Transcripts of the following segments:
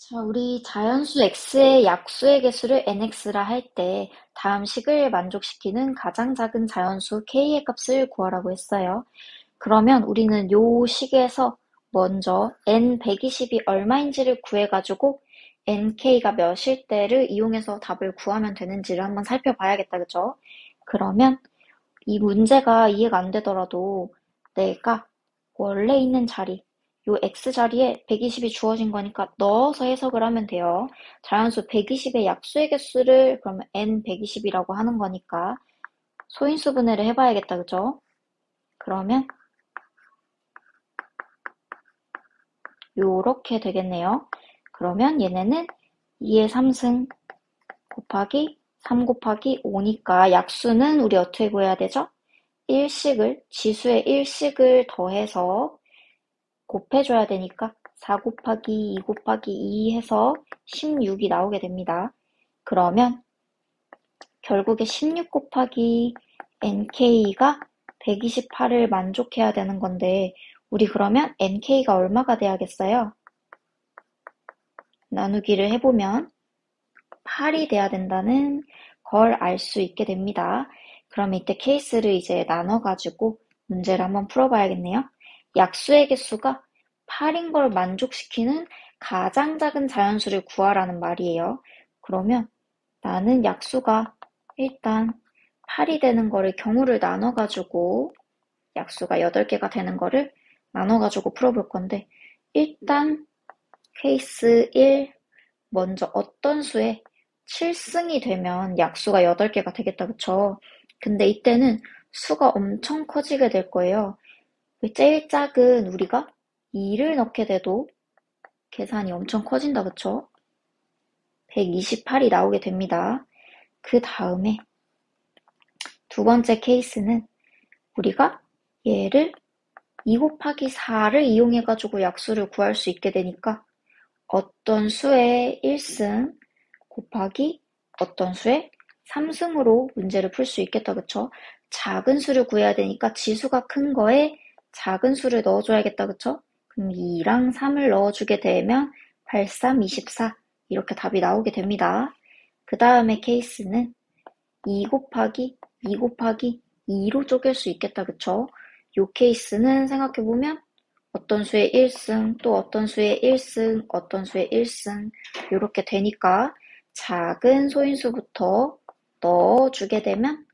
자, 우리 자연수 x의 약수의 개수를 nx라 할 때 다음 식을 만족시키는 가장 작은 자연수 k의 값을 구하라고 했어요. 그러면 우리는 요 식에서 먼저 n120이 얼마인지를 구해가지고 nk가 몇일 때를 이용해서 답을 구하면 되는지를 한번 살펴봐야겠다, 그죠? 그러면 이 문제가 이해가 안 되더라도 내가 원래 있는 자리, 요 x 자리에 120이 주어진 거니까 넣어서 해석을 하면 돼요. 자연수 120의 약수의 개수를 그러면 n120이라고 하는 거니까 소인수 분해를 해봐야겠다, 그죠? 그러면 요렇게 되겠네요. 그러면 얘네는 2의 3승 곱하기 3 곱하기 5니까 약수는 우리 어떻게 구해야 되죠? 1식을, 지수의 1식을 더해서 곱해줘야 되니까 4 곱하기 2 곱하기 2 해서 16이 나오게 됩니다. 그러면 결국에 16 곱하기 nk가 128을 만족해야 되는 건데 우리 그러면 nk가 얼마가 돼야겠어요? 나누기를 해보면 8이 돼야 된다는 걸 알 수 있게 됩니다. 그럼 이때 케이스를 이제 나눠가지고 문제를 한번 풀어봐야겠네요. 약수의 개수가 8인 걸 만족시키는 가장 작은 자연수를 구하라는 말이에요. 그러면 나는 약수가 일단 8이 되는 거를 경우를 나눠가지고 약수가 8개가 되는 거를 나눠가지고 풀어볼 건데 일단 케이스 1 먼저 어떤 수에 7승이 되면 약수가 8개가 되겠다, 그쵸? 근데 이때는 수가 엄청 커지게 될 거예요. 제일 작은 우리가 2를 넣게 돼도 계산이 엄청 커진다, 그쵸? 128이 나오게 됩니다. 그 다음에 두 번째 케이스는 우리가 얘를 2 곱하기 4를 이용해가지고 약수를 구할 수 있게 되니까 어떤 수의 1승 곱하기 어떤 수의 3승으로 문제를 풀 수 있겠다, 그쵸? 작은 수를 구해야 되니까 지수가 큰 거에 작은 수를 넣어줘야겠다, 그쵸? 그럼 2랑 3을 넣어주게 되면 8, 3, 24 이렇게 답이 나오게 됩니다. 그 다음에 케이스는 2 곱하기 2 곱하기 2로 쪼갤 수 있겠다, 그쵸? 요 케이스는 생각해보면 어떤 수의 1승, 또 어떤 수의 1승, 어떤 수의 1승 이렇게 되니까 작은 소인수부터 넣어주게 되면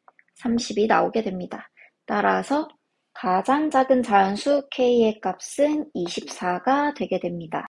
30이 나오게 됩니다. 따라서 가장 작은 자연수 k의 값은 24가 되게 됩니다.